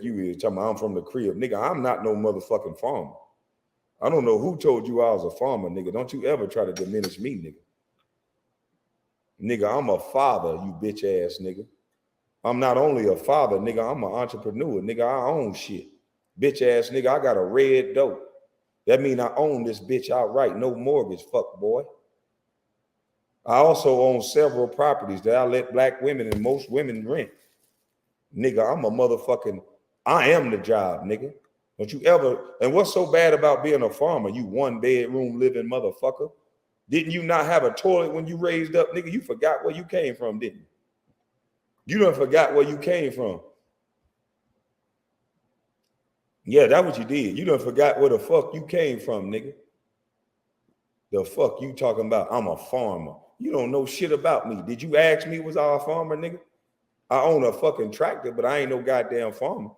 you is talking about I'm from the crib. Nigga, I'm not no motherfucking farmer. I don't know who told you I was a farmer, nigga. Don't you ever try to diminish me, nigga. Nigga, I'm a father, you bitch ass nigga. I'm not only a father, nigga, I'm an entrepreneur. Nigga, I own shit. Bitch ass nigga, I got a red dope. That mean I own this bitch outright. No mortgage, fuck boy. I also own several properties that I let black women and most women rent. Nigga, I'm a motherfucking, I am the job, nigga. Don't you ever, and what's so bad about being a farmer, you one bedroom living motherfucker? Didn't you not have a toilet when you raised up, nigga? You forgot where you came from, didn't you? You done forgot where you came from. Yeah, that's what you did. You done forgot where the fuck you came from, nigga. The fuck you talking about? I'm a farmer. You don't know shit about me. Did you ask me was I a farmer, nigga? I own a fucking tractor, but I ain't no goddamn farmer.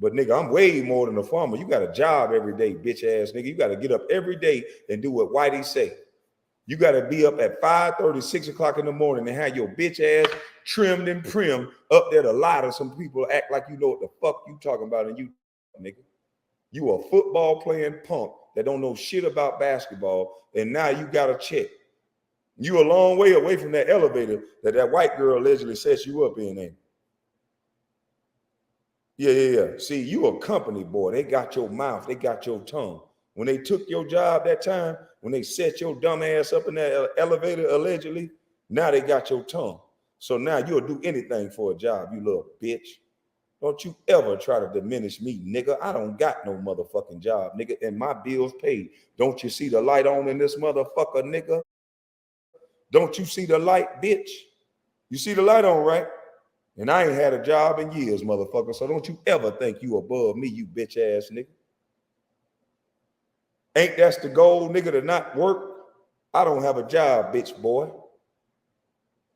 But nigga, I'm way more than a farmer. You got a job every day, bitch ass nigga. You got to get up every day and do what Whitey say. You got to be up at 5:30, 6 o'clock in the morning and have your bitch ass trimmed and prim up there to lie to some people, act like you know what the fuck you talking about, and you, nigga. You a football playing punk that don't know shit about basketball, and now you got a check. You a long way away from that elevator that white girl allegedly sets you up in, ain't? Yeah. See, you a company boy. They got your mouth. They got your tongue. When they took your job that time, when they set your dumb ass up in that elevator allegedly, now they got your tongue. So now you'll do anything for a job, you little bitch. Don't you ever try to diminish me, nigga. I don't got no motherfucking job, nigga, and my bills paid. Don't you see the light on in this motherfucker, nigga? Don't you see the light, bitch? You see the light on, right? And I ain't had a job in years, motherfucker. So don't you ever think you above me, you bitch ass nigga. Ain't that's the goal, nigga, to not work? I don't have a job, bitch boy.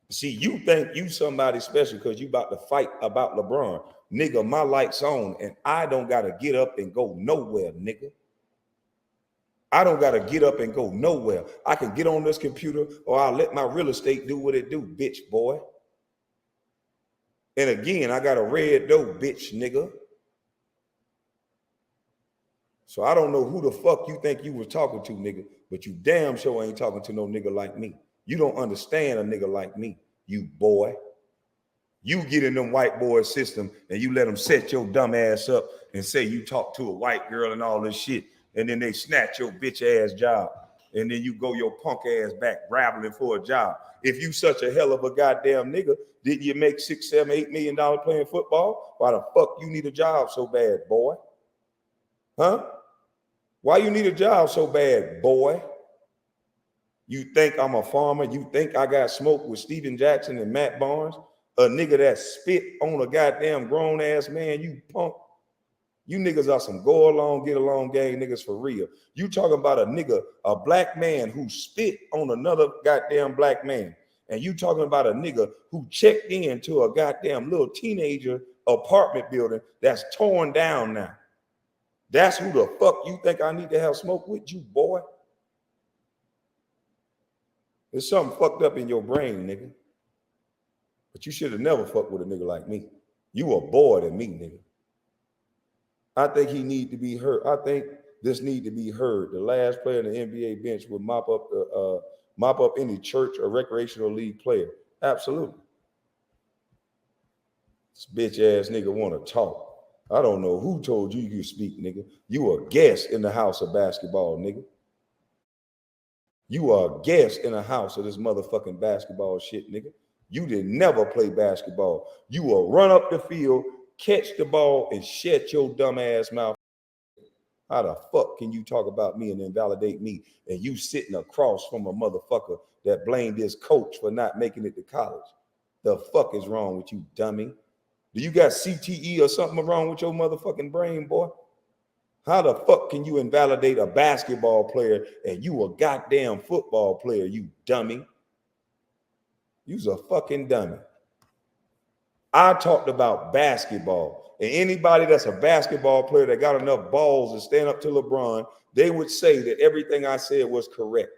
See, you think you somebody special because you about to fight about LeBron. Nigga, my light's on and I don't got to get up and go nowhere, nigga. I don't got to get up and go nowhere. I can get on this computer or I'll let my real estate do what it do, bitch boy. And again, I got a red dough, bitch nigga. So I don't know who the fuck you think you was talking to, nigga, but you damn sure ain't talking to no nigga like me. You don't understand a nigga like me, you boy. You get in them white boys system and you let them set your dumb ass up and say you talk to a white girl and all this shit, and then they snatch your bitch ass job, and then you go your punk ass back grabbling for a job. If you such a hell of a goddamn nigga, didn't you make $6, $7, $8 million playing football? Why the fuck you need a job so bad, boy? Huh? Why you need a job so bad, boy? You think I'm a farmer? You think I got smoke with Steven Jackson and Matt Barnes? A nigga that spit on a goddamn grown ass man, you punk. You niggas are some go along, get along gang niggas for real. You talking about a nigga, a black man who spit on another goddamn black man. And you talking about a nigga who checked into a goddamn little teenager apartment building that's torn down now. That's who the fuck you think I need to have smoke with, you boy? There's something fucked up in your brain, nigga. But you should have never fucked with a nigga like me. You a boy than me, nigga. I think he need to be heard. I think this need to be heard. The last player in the NBA bench would mop up any church or recreational league player. Absolutely. This bitch ass nigga want to talk. I don't know who told you you speak, nigga. You a guest in the house of basketball, nigga. You are a guest in a house of this motherfucking basketball shit, nigga. You did never play basketball. You will run up the field, catch the ball, and shut your dumb ass mouth. How the fuck can you talk about me and invalidate me? And you sitting across from a motherfucker that blamed his coach for not making it to college. The fuck is wrong with you, dummy? Do you got CTE or something wrong with your motherfucking brain, boy? How the fuck can you invalidate a basketball player and you a goddamn football player, you dummy? You's a fucking dummy. I talked about basketball, and anybody that's a basketball player that got enough balls to stand up to LeBron, they would say that everything I said was correct.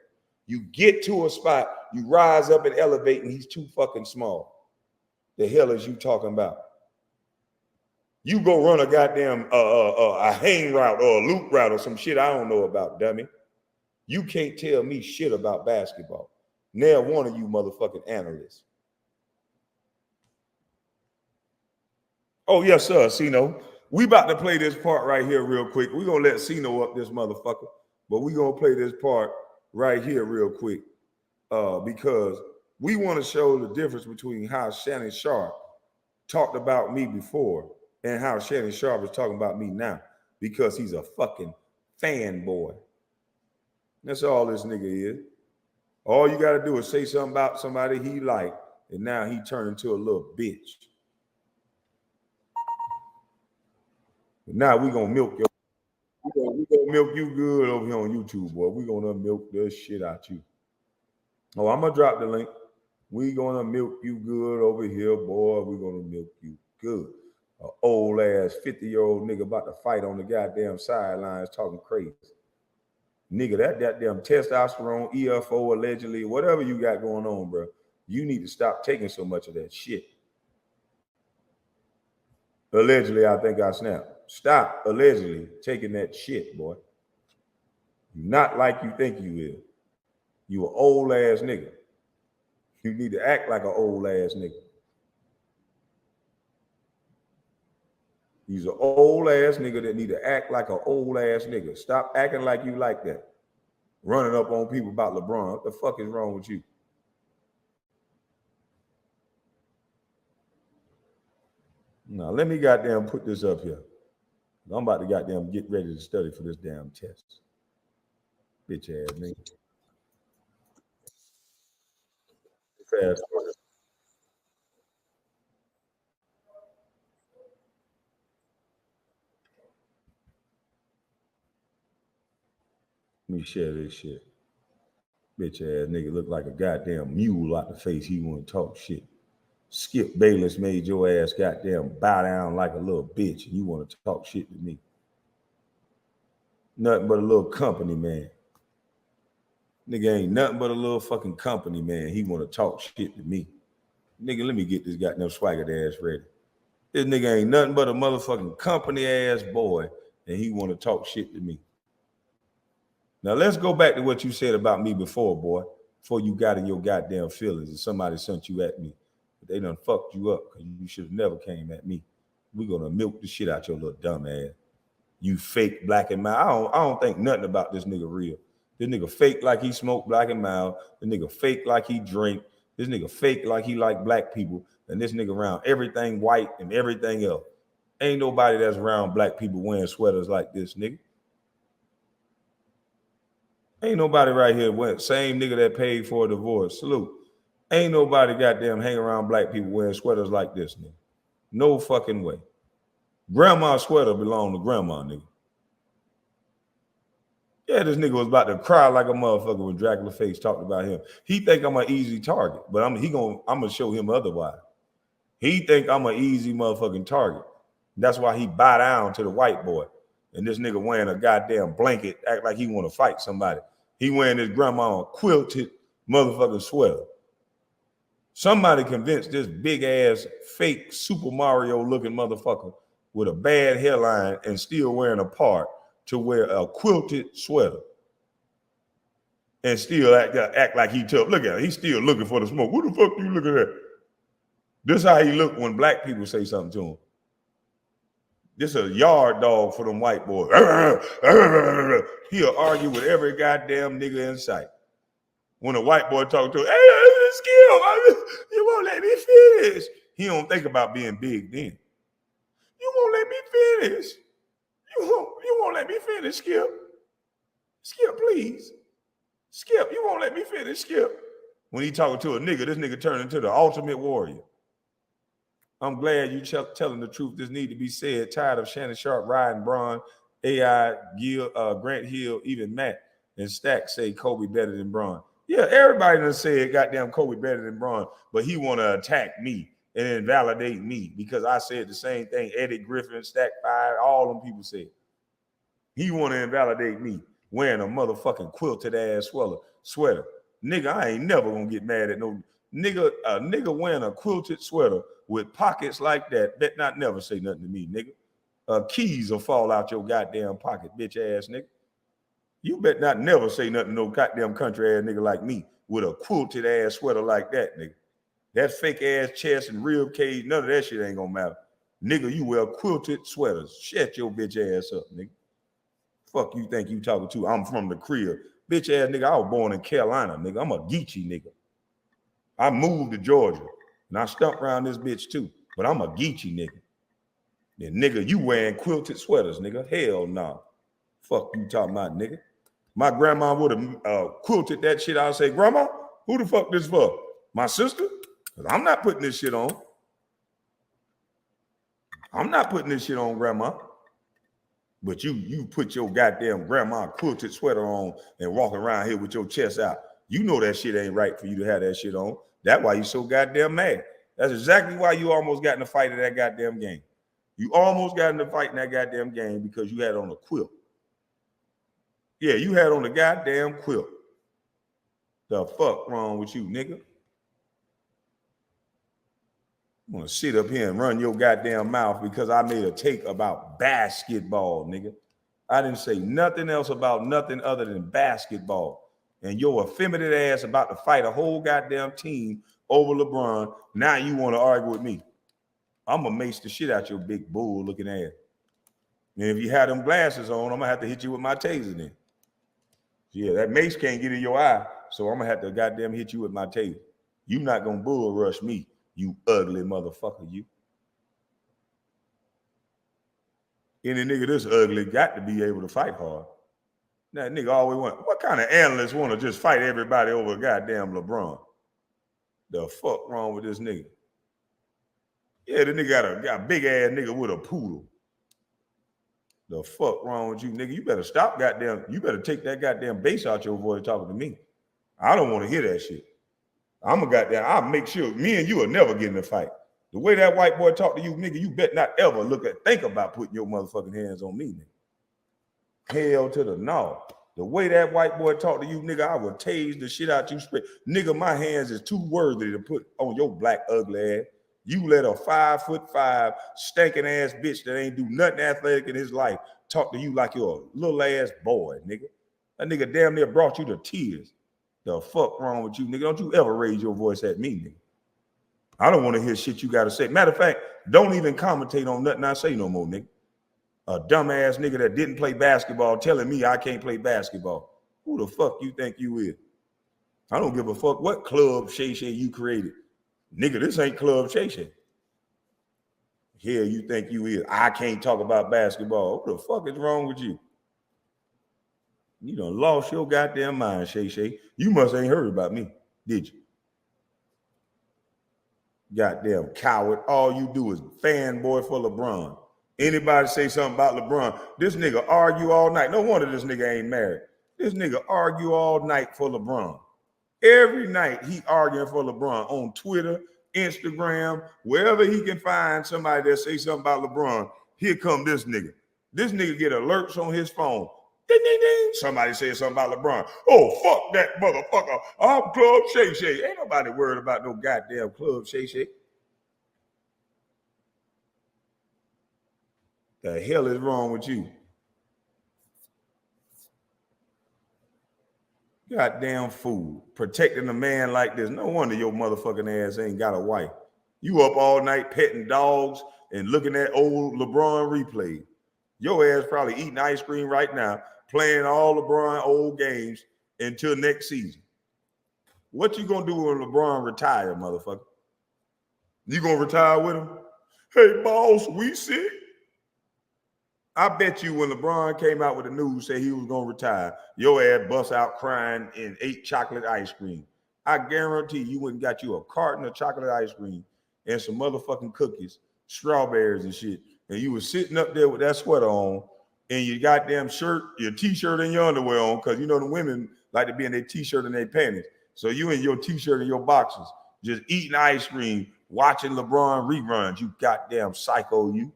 You get to a spot, you rise up and elevate, and he's too fucking small. The hell is you talking about? You go run a goddamn a hang route or a loop route or some shit I don't know about, dummy. You can't tell me shit about basketball. Now one of you motherfucking analysts. Oh, yes, sir, Sino. We about to play this part right here real quick. We're going to let Sino up this motherfucker, but we're going to play this part right here real quick because we want to show the difference between how Shannon Sharpe talked about me before and how Shannon Sharpe is talking about me now because he's a fucking fanboy. That's all this nigga is. All you got to do is say something about somebody he like, and now he turned into a little bitch. Now we gonna milk your, we gonna milk you good over here on YouTube, boy. We gonna milk the shit out you. Oh, I'm gonna drop the link. We gonna milk you good over here, boy. We gonna milk you good. An old ass 50-year-old nigga about to fight on the goddamn sidelines talking crazy. Nigga, that goddamn testosterone, EFO, allegedly, whatever you got going on, bro. You need to stop taking so much of that shit. Allegedly, I think I snapped. Stop allegedly taking that shit, boy. You're not like you think you is. You an old ass nigga. You need to act like an old ass nigga. He's an old ass nigga that need to act like an old ass nigga. Stop acting like you like that. Running up on people about LeBron. What the fuck is wrong with you? Now, let me goddamn put this up here. I'm about to goddamn get ready to study for this damn test. Bitch ass nigga. Fast forward. Let me share this shit. Bitch ass nigga look like a goddamn mule out the face. He want to talk shit. Skip Bayless made your ass goddamn bow down like a little bitch, and you want to talk shit to me. Nothing but a little company man. Nigga ain't nothing but a little fucking company man. He want to talk shit to me. Nigga, let me get this goddamn swaggered ass ready. This nigga ain't nothing but a motherfucking company ass boy, and he want to talk shit to me. Now let's go back to what you said about me before, boy. Before you got in your goddamn feelings and somebody sent you at me. But they done fucked you up because you should have never came at me. We gonna milk the shit out your little dumb ass. You fake black and mild. I don't think nothing about this nigga real. This nigga fake like he smoked black and mild. This nigga fake like he drink. This nigga fake like he like black people. And this nigga around everything white and everything else. Ain't nobody that's around black people wearing sweaters like this, nigga. Ain't nobody right here went same nigga that paid for a divorce. Salute. Ain't nobody goddamn hang around black people wearing sweaters like this, nigga. No fucking way. Grandma's sweater belonged to grandma, nigga. Yeah, this nigga was about to cry like a motherfucker when Dracula Face talked about him. He think I'm an easy target, but I'm gonna show him otherwise. He think I'm an easy motherfucking target. That's why he bow down to the white boy. And this nigga wearing a goddamn blanket, act like he want to fight somebody. He wearing his grandma quilted motherfucking sweater. Somebody convinced this big ass fake Super Mario looking motherfucker with a bad hairline and still wearing a part to wear a quilted sweater and still act like he tough. Look at him. He's still looking for the smoke. What the fuck you looking at? This is how he look when black people say something to him. This is a yard dog for them white boys. He'll argue with every goddamn nigga in sight. When a white boy talk to him, hey, Skip, you won't let me finish. He don't think about being big then. You won't let me finish. You won't let me finish, Skip. Skip, please. Skip, you won't let me finish, Skip. When he talking to a nigga, this nigga turned into the ultimate warrior. I'm glad you telling the truth. This need to be said. Tired of Shannon Sharpe riding Braun, AI, Gil, Grant Hill, even Matt and Stack say Kobe better than Braun. Yeah, everybody done said goddamn Kobe better than Braun, but he want to attack me and invalidate me because I said the same thing. Eddie Griffin, Stack 5, all them people said. He want to invalidate me wearing a motherfucking quilted ass sweater. Nigga, I ain't never gonna get mad at no. Nigga, a nigga wearing a quilted sweater with pockets like that, bet not never say nothing to me, nigga. Keys will fall out your goddamn pocket, bitch ass nigga. You bet not never say nothing to no goddamn country ass nigga like me with a quilted ass sweater like that, nigga. That fake ass chest and rib cage, none of that shit ain't gonna matter. Nigga, you wear quilted sweaters. Shut your bitch ass up, nigga. Fuck you think you talking to? I'm from the crib. Bitch ass nigga, I was born in Carolina, nigga. I'm a Geechee nigga. I moved to Georgia and I stumped around this bitch too, but I'm a Geechee nigga. And nigga, you wearing quilted sweaters, nigga. Hell no. Nah. Fuck you talking about, nigga. My grandma would have quilted that shit. I'd say, Grandma, who the fuck this for? My sister? I'm not putting this shit on. I'm not putting this shit on, Grandma. But you put your goddamn grandma quilted sweater on and walk around here with your chest out. You know that shit ain't right for you to have that shit on. That's why you so goddamn mad. That's exactly why you almost got in a fight in that goddamn game. You almost got in a fight in that goddamn game because you had on a quilt. Yeah, you had on a goddamn quilt. The fuck wrong with you, nigga? I'm gonna sit up here and run your goddamn mouth because I made a take about basketball, nigga. I didn't say nothing else about nothing other than basketball. And your effeminate ass about to fight a whole goddamn team over LeBron. Now you want to argue with me. I'm gonna mace the shit out your big bull looking ass. And if you have them glasses on, I'm gonna have to hit you with my taser then. Yeah, that mace can't get in your eye, so I'm gonna have to goddamn hit you with my taser. You not gonna bull rush me, you ugly motherfucker, you. Any nigga this ugly got to be able to fight hard. That nigga always want, what kind of analyst want to just fight everybody over goddamn LeBron? The fuck wrong with this nigga? Yeah, the nigga got a big ass nigga with a poodle. The fuck wrong with you, nigga? You better stop goddamn, you better take that goddamn bass out your voice talking to me. I don't want to hear that shit. I'm a goddamn, I'll make sure me and you will never get in a fight. The way that white boy talk to you, nigga, you bet not ever think about putting your motherfucking hands on me, nigga. Hell to the no. The way that white boy talk to you, nigga, I will tase the shit out you straight. Nigga, my hands is too worthy to put on your black ugly ass. You let a 5'5" stinking ass bitch that ain't do nothing athletic in his life talk to you like you're a little ass boy, nigga. That nigga damn near brought you to tears. The fuck wrong with you, nigga? Don't you ever raise your voice at me, nigga. I don't want to hear shit you got to say. Matter of fact, don't even commentate on nothing I say no more, nigga. A dumbass nigga that didn't play basketball telling me I can't play basketball. Who the fuck you think you is? I don't give a fuck what club Shay you created. Nigga, this ain't Club Shay Shay. Here you think you is. I can't talk about basketball. What the fuck is wrong with you? You done lost your goddamn mind, Shay Shay. You must ain't heard about me, did you? Goddamn coward. All you do is fanboy for LeBron. Anybody say something about LeBron, this nigga argue all night. No wonder this nigga ain't married. This nigga argue all night for LeBron. Every night he arguing for LeBron on Twitter, Instagram, wherever he can find somebody that say something about LeBron. Here come this nigga. This nigga get alerts on his phone. Ding, ding, ding. Somebody said something about LeBron. Oh, fuck that motherfucker. I'm Club Shay Shay. Ain't nobody worried about no goddamn Club Shay Shay. The hell is wrong with you? Goddamn fool. Protecting a man like this. No wonder your motherfucking ass ain't got a wife. You up all night petting dogs and looking at old LeBron replay. Your ass probably eating ice cream right now, playing all LeBron old games until next season. What you gonna do when LeBron retire, motherfucker? You gonna retire with him? Hey, boss, we sick. I bet you when LeBron came out with the news, said he was going to retire, your ass bust out crying and ate chocolate ice cream. I guarantee you went and got you a carton of chocolate ice cream and some motherfucking cookies, strawberries and shit. And you was sitting up there with that sweater on and your goddamn shirt, your t-shirt and your underwear on, because you know the women like to be in their t-shirt and their panties. So you in your t-shirt and your boxers, just eating ice cream, watching LeBron reruns, you goddamn psycho, you.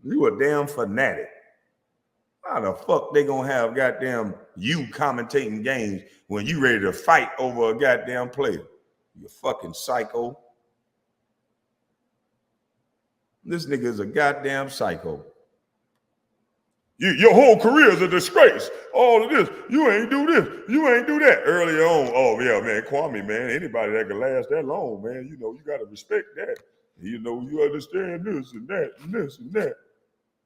You a damn fanatic. How the fuck they gonna have goddamn you commentating games when you ready to fight over a goddamn player? You fucking psycho. This nigga is a goddamn psycho. Your whole career is a disgrace. All of this, you ain't do this, you ain't do that. Early on, oh yeah, man, Kwame, man, anybody that can last that long, man, you know, you gotta respect that. You know, you understand this and that and this and that.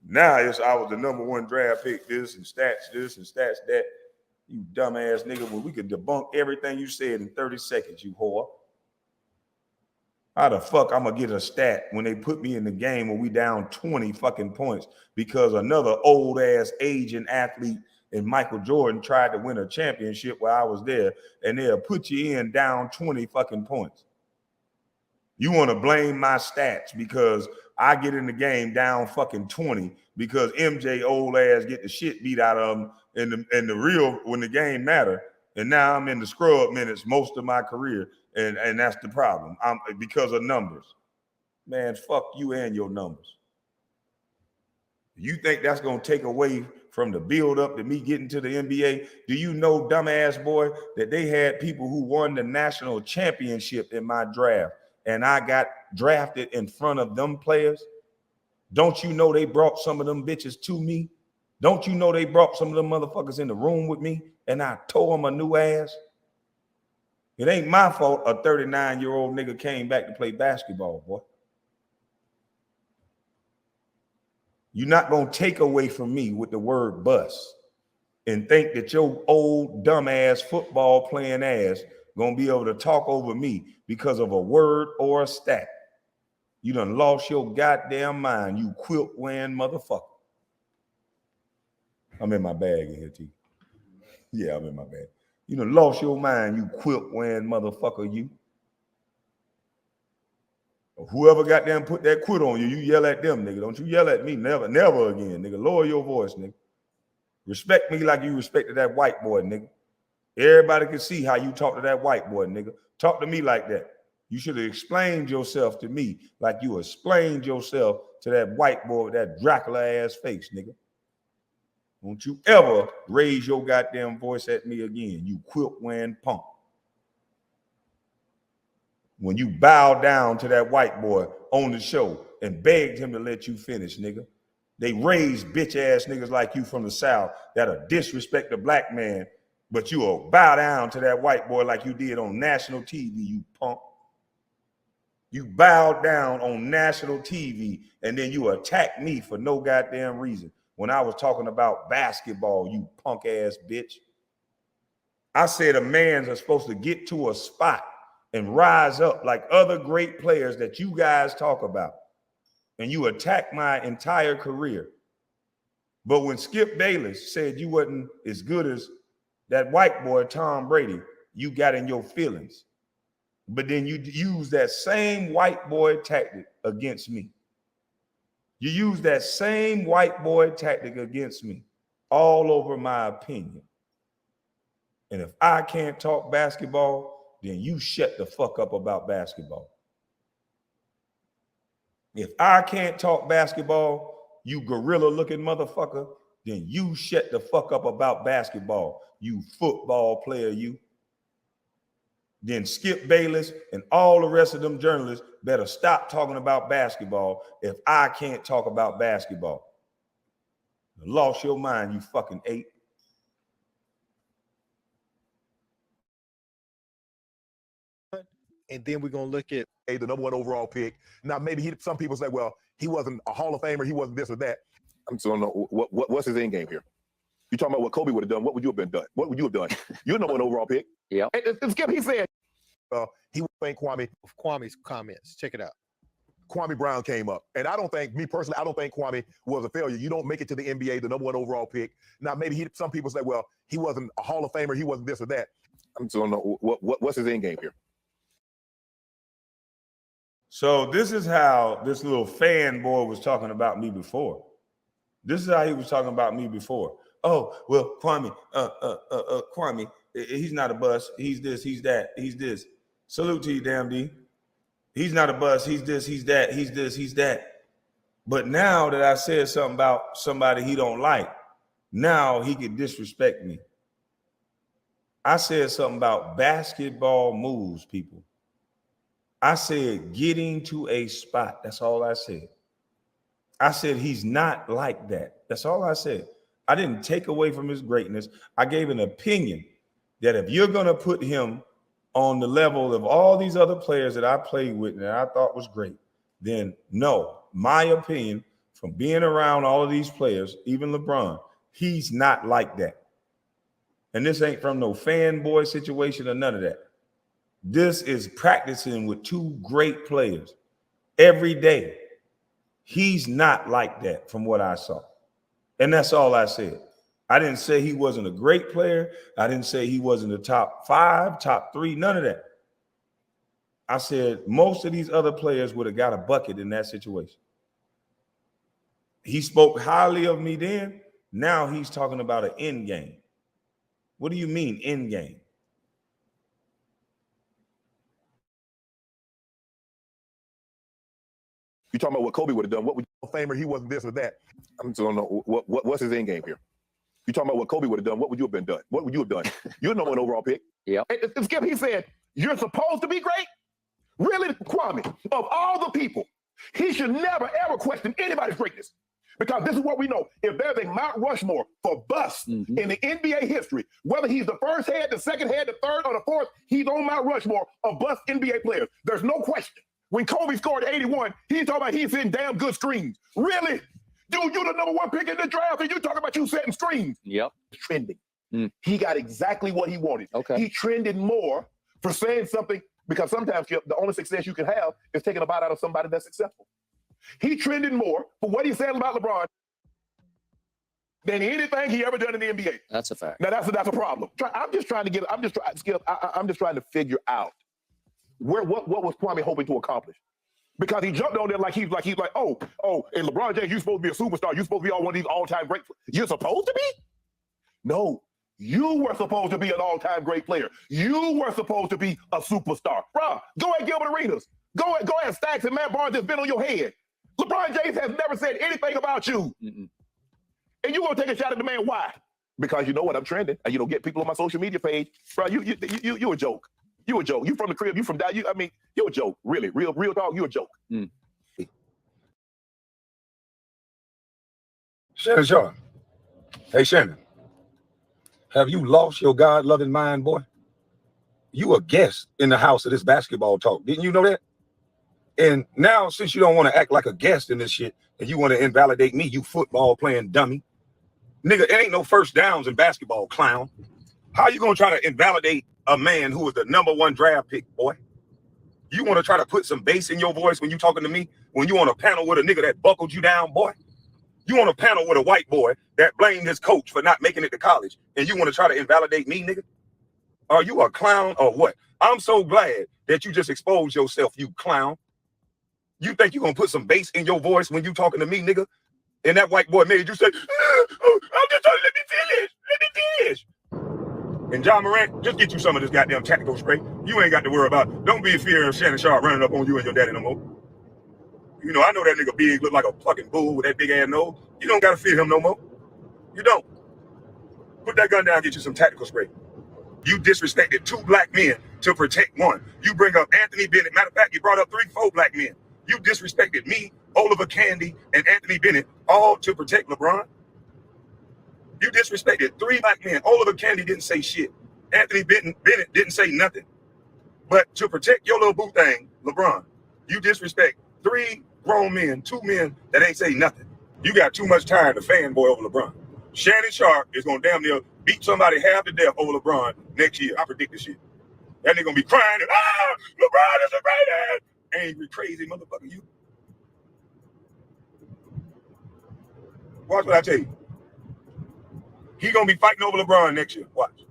Now I was the #1 draft pick, this and stats that. You dumbass nigga, when we could debunk everything you said in 30 seconds, you whore. How the fuck I'm gonna get a stat when they put me in the game when we down 20 fucking points because another old ass aging athlete and Michael Jordan tried to win a championship while I was there, and they'll put you in down 20 fucking points. You want to blame my stats because I get in the game down fucking 20 because MJ old ass get the shit beat out of him in the real when the game matter. And now I'm in the scrub minutes most of my career. And that's the problem. I'm because of numbers. Man, fuck you and your numbers. You think that's gonna take away from the build up to me getting to the NBA? Do you know, dumbass boy, that they had people who won the national championship in my draft and I got drafted in front of them players? Don't you know they brought some of them bitches to me? Don't you know they brought some of them motherfuckers in the room with me and I tore them a new ass? It ain't my fault a 39-year-old nigga came back to play basketball, boy. You're not going to take away from me with the word bust and think that your old dumbass football playing ass going to be able to talk over me because of a word or a stat. You done lost your goddamn mind, you quilt wearing motherfucker. I'm in my bag in here, T. Yeah, I'm in my bag. You done lost your mind, you quilt wearing motherfucker, you. Whoever got them put that quit on you, you yell at them, nigga. Don't you yell at me. Never, never again, nigga. Lower your voice, nigga. Respect me like you respected that white boy, nigga. Everybody can see how you talk to that white boy, nigga. Talk to me like that. You should have explained yourself to me like you explained yourself to that white boy with that Dracula-ass face, nigga. Don't you ever raise your goddamn voice at me again, you quilt-wearing punk. When you bow down to that white boy on the show and begged him to let you finish, nigga. They raised bitch-ass niggas like you from the South that'll disrespect the black man, but you will bow down to that white boy like you did on national TV, you punk. You bowed down on national TV, and then you attacked me for no goddamn reason when I was talking about basketball, you punk-ass bitch. I said a man's are supposed to get to a spot and rise up like other great players that you guys talk about. And you attack my entire career. But when Skip Bayless said you wasn't as good as that white boy, Tom Brady, you got in your feelings. But then you use that same white boy tactic against me. You use that same white boy tactic against me all over my opinion. And if I can't talk basketball, then you shut the fuck up about basketball. If I can't talk basketball, you gorilla-looking motherfucker, then you shut the fuck up about basketball, you football player, you. Then Skip Bayless and all the rest of them journalists better stop talking about basketball if I can't talk about basketball. You lost your mind, you fucking ape. And then we're going to look at the #1 overall pick. Now, maybe some people say, well, he wasn't a Hall of Famer. He wasn't this or that. I'm still don't know what's his end game here. You talking about what Kobe would have done? What would you have been done? What would you have done? You're the #1 overall pick. Yeah. And Skip, he said he would thank Kwame. Kwame's comments. Check it out. Kwame Brown came up. And I don't think, me personally, I don't think Kwame was a failure. You don't make it to the NBA, the #1 overall pick. Now, maybe some people say, well, he wasn't a Hall of Famer. He wasn't this or that. I'm still don't know what's his end game here. So this is how this little fanboy was talking about me before. This is how he was talking about me before. Oh, well, Kwame, Kwame, he's not a bust. He's this, he's that, he's this. Salute to you, damn D. He's not a bust. He's this, he's that, he's this, he's that. But now that I said something about somebody he don't like, now he can disrespect me. I said something about basketball moves, people. I said getting to a spot. That's all I said. I said he's not like that. That's all I said. I didn't take away from his greatness. I gave an opinion that if you're going to put him on the level of all these other players that I played with and that I thought was great, then no, my opinion from being around all of these players, even LeBron, he's not like that. And this ain't from no fanboy situation or none of that. This is practicing with two great players every day. He's not like that from what I saw. And that's all I said. I didn't say he wasn't a great player. I didn't say he wasn't a top 5, top 3, none of that. I said most of these other players would have got a bucket in that situation. He spoke highly of me then. Now he's talking about an end game. What do you mean end game? You talking about what Kobe would have done? What would Famer? He wasn't this or that. I don't know what's his end game here. You talking about what Kobe would have done? What would you have been done? What would you have done? You're the #1 overall pick. Yeah. Skip, he said you're supposed to be great. Really, Kwame? Of all the people, he should never ever question anybody's greatness, because this is what we know: if there's a Mount Rushmore for busts in the NBA history, whether he's the first head, the second head, the third, or the fourth, he's on Mount Rushmore of bust NBA players. There's no question. When Kobe scored 81, he's talking about he's hitting damn good screens. Really? Dude, you're the #1 pick in the draft, and you talking about you setting screens. Yep. Trending. He got exactly what he wanted. Okay. He trended more for saying something, because sometimes the only success you can have is taking a bite out of somebody that's successful. He trended more for what he said about LeBron than anything he ever done in the NBA. That's a fact. Now that's a problem. I'm just trying to figure out what was Kwame hoping to accomplish. Because he jumped on there like he's like, oh, and LeBron James, you're supposed to be a superstar. You're supposed to be one of these all-time great. You're supposed to be? No, you were supposed to be an all-time great player. You were supposed to be a superstar. Bruh, go ahead, Gilbert Arenas. Go ahead, Stacks and Matt Barnes has been on your head. LeBron James has never said anything about you. And you're going to take a shot at the man. Why? Because you know what? I'm trending. And get people on my social media page. Bro, you a joke. You a joke. You from the crib. You from that. You're a joke. Really. Real dog, you a joke. Shannon Sharpe. Hey, Shannon. Have you lost your God-loving mind, boy? You a guest in the house of this basketball talk. Didn't you know that? And now, since you don't want to act like a guest in this shit, and you want to invalidate me, you football-playing dummy. Nigga, it ain't no first downs in basketball, clown. How you going to try to invalidate a man who was the #1 draft pick, boy? You want to try to put some bass in your voice when you talking to me? When you on a panel with a nigga that buckled you down, boy? You on a panel with a white boy that blamed his coach for not making it to college, and you want to try to invalidate me, nigga? Are you a clown or what? I'm so glad that you just exposed yourself, you clown. You think you gonna put some bass in your voice when you talking to me, nigga? And that white boy made you say, I'm just trying to let me finish. And John Morant, just get you some of this goddamn tactical spray. You ain't got to worry about it. Don't be in fear of Shannon Sharpe running up on you and your daddy no more. You know, I know that nigga big, look like a fucking bull with that big ass nose. You don't gotta fear him no more. You don't. Put that gun down and get you some tactical spray. You disrespected 2 black men to protect 1. You bring up Anthony Bennett. Matter of fact, you brought up 3, 4 black men. You disrespected me, Oliver Candy, and Anthony Bennett, all to protect LeBron. You disrespected 3 black men. Oliver Candy didn't say shit. Anthony Bennett didn't say nothing. But to protect your little boo thing, LeBron, you disrespect 3 grown men, 2 men that ain't say nothing. You got too much time to fanboy over LeBron. Shannon Sharpe is gonna damn near beat somebody half to death over LeBron next year. I predict this shit. That nigga gonna be crying and LeBron is a great ass. Angry, crazy motherfucker, you. Watch what I tell you. He gonna be fighting over LeBron next year. Watch.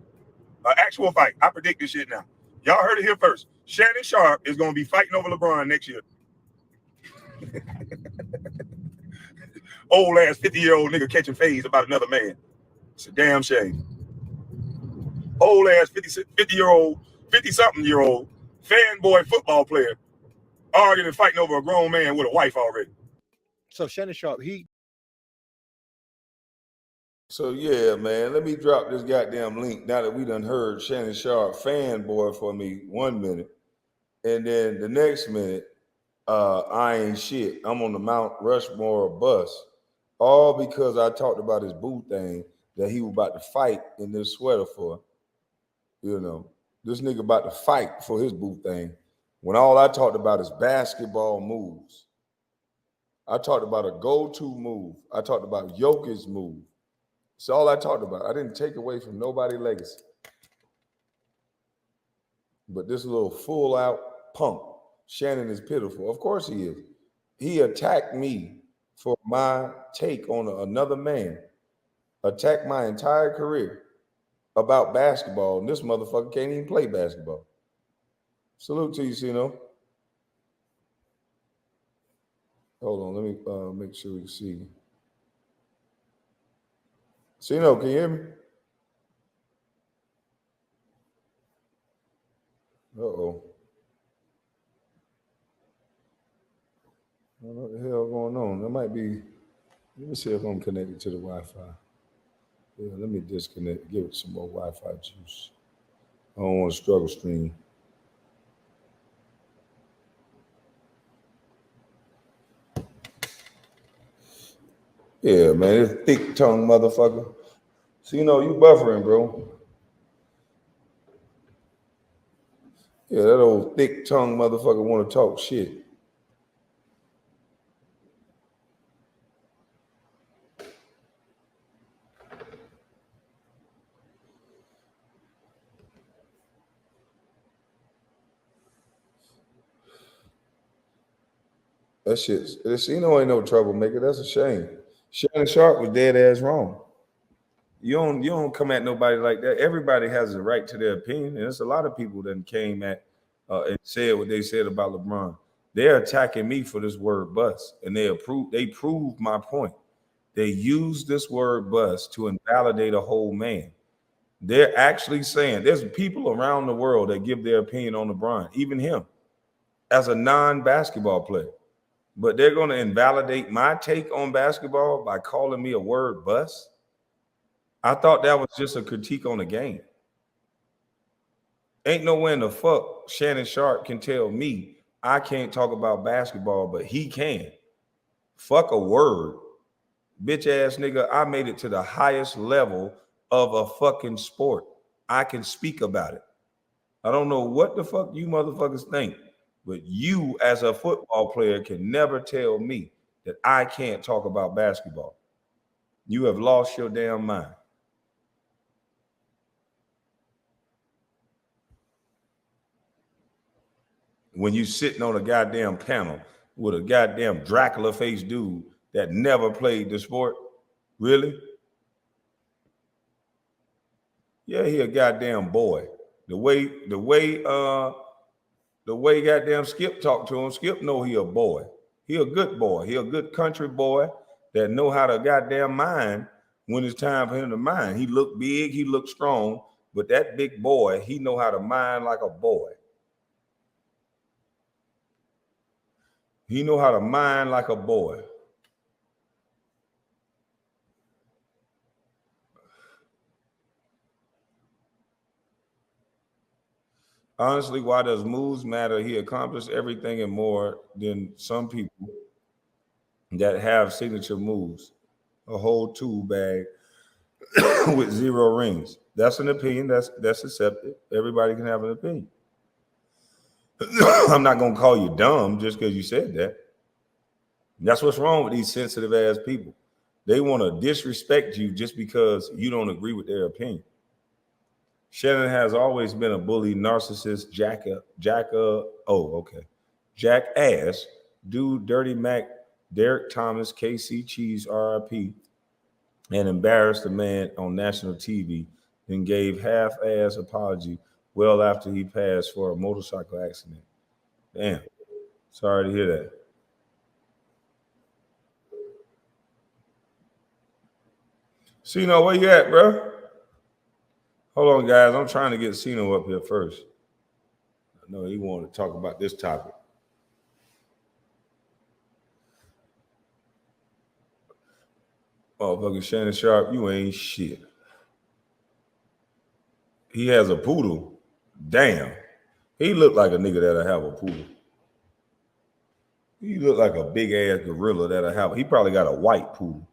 An actual fight. I predict this shit now. Y'all heard it here first. Shannon Sharpe is gonna be fighting over LeBron next year. Old ass 50-year-old nigga catching phase about another man. It's a damn shame. Old ass 50-year-old, 50-something-year-old fanboy football player arguing and fighting over a grown man with a wife already. So Shannon Sharpe, So yeah, man, let me drop this goddamn link now that we done heard Shannon Sharpe fanboy for me 1 minute. And then the next minute, I ain't shit. I'm on the Mount Rushmore bus. All because I talked about his boo thing that he was about to fight in this sweater for. You know, this nigga about to fight for his boo thing. When all I talked about is basketball moves. I talked about a go-to move. I talked about Jokic's move. That's all I talked about. I didn't take away from nobody's legacy. But this little full-out punk, Shannon, is pitiful. Of course he is. He attacked me for my take on another man, attacked my entire career about basketball, and this motherfucker can't even play basketball. Salute to you, Sino. Hold on, let me make sure we can see. Sino, can you hear me? Uh-oh. I don't know what the hell going on. That might be, let me see if I'm connected to the Wi-Fi. Yeah, let me disconnect, give it some more Wi-Fi juice. I don't want to struggle stream. Yeah, man, this thick tongue motherfucker. So, you buffering, bro. Yeah, that old thick tongue motherfucker want to talk shit. That shit, ain't no troublemaker. That's a shame. Shannon Sharpe was dead ass wrong. You don't come at nobody like that. Everybody has a right to their opinion, and there's a lot of people that came at and said what they said about LeBron. They're attacking me for this word bust, and they proved my point. They used this word bust to invalidate a whole man. They're actually saying there's people around the world that give their opinion on LeBron, even him, as a non-basketball player. But they're going to invalidate my take on basketball by calling me a word bust. I thought that was just a critique on the game. Ain't no way in the fuck Shannon Sharpe can tell me I can't talk about basketball, but he can. Fuck a word. Bitch ass nigga, I made it to the highest level of a fucking sport. I can speak about it. I don't know what the fuck you motherfuckers think, but you as a football player can never tell me that I can't talk about basketball. You have lost your damn mind. When you sitting on a goddamn panel with a goddamn Dracula face dude that never played the sport, really? Yeah, he a goddamn boy. The way goddamn Skip talked to him, Skip know he a boy. He a good boy. He a good country boy that know how to goddamn mind when it's time for him to mind. He look big, he look strong, but that big boy, he know how to mind like a boy. He know how to mind like a boy. Honestly, why does moves matter? He accomplished everything and more than some people that have signature moves. A whole tool bag with 0 rings. That's an opinion. That's accepted. Everybody can have an opinion. I'm not gonna call you dumb just because you said that. That's what's wrong with these sensitive ass people. They want to disrespect you just because you don't agree with their opinion. Shannon has always been a bully, narcissist, jackass, dude, Dirty Mac, Derek Thomas, KC Cheese, RIP, and embarrassed a man on national TV, then gave half-ass apology well after he passed for a motorcycle accident. Damn, sorry to hear that. Sino, where you at, bro? Hold on, guys. I'm trying to get Sino up here first. I know he wanted to talk about this topic. Oh, fucking Shannon Sharpe, you ain't shit. He has a poodle. Damn. He looked like a nigga that'll have a pool. He looked like a big ass gorilla that'll have. He probably got a white pool.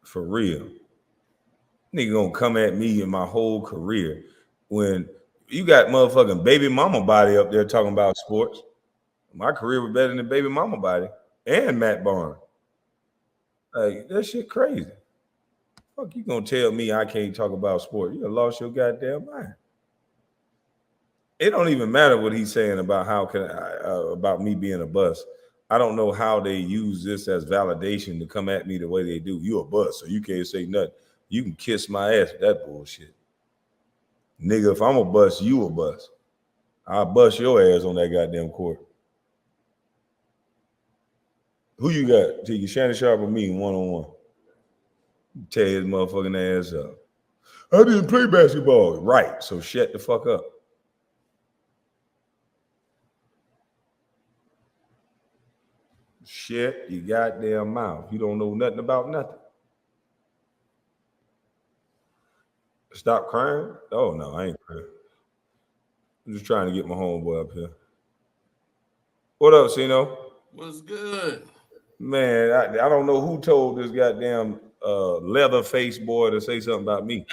For real. Nigga gonna come at me in my whole career when you got motherfucking baby mama body up there talking about sports. My career was better than baby mama body and Matt Barnes. Like, that shit crazy. Fuck, you gonna tell me I can't talk about sport? You done lost your goddamn mind. It don't even matter what he's saying about how can about me being a bust. I don't know how they use this as validation to come at me the way they do. You a bust, so you can't say nothing. You can kiss my ass with that bullshit. Nigga, if I'm a bust, you a bust. I'll bust your ass on that goddamn court. Who you got? Take Shannon Sharpe or me one-on-one? Tear his motherfucking ass up. I didn't play basketball. Right, so shut the fuck up. Shut your goddamn mouth. You don't know nothing about nothing. Stop crying? Oh, no, I ain't crying. I'm just trying to get my homeboy up here. What up, Sino? What's good? Man, I don't know who told this goddamn leather face boy to say something about me.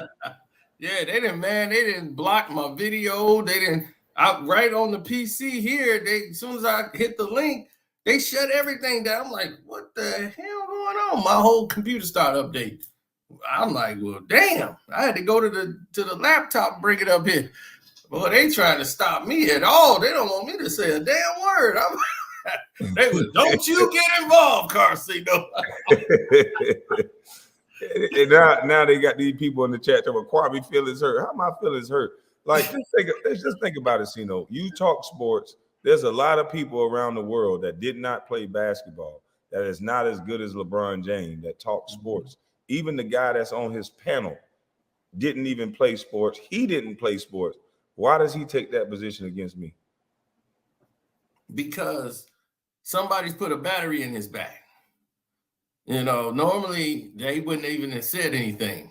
Yeah, they didn't block my video. They didn't right on the PC here. As soon as I hit the link, they shut everything down. I'm like, what the hell going on? My whole computer started updating. I'm like, well, damn. I had to go to the laptop and bring it up here. Boy, they trying to stop me at all. They don't want me to say a damn word. They was, don't you get involved, Carcino. And now they got these people in the chat talking about Kwame feelings hurt. How my feelings hurt? Like, let's just think about it, Sino. You talk sports. There's a lot of people around the world that did not play basketball, that is not as good as LeBron James, that talk sports. Even the guy that's on his panel didn't even play sports. He didn't play sports. Why does he take that position against me? Because somebody's put a battery in his back. You know, normally they wouldn't even have said anything.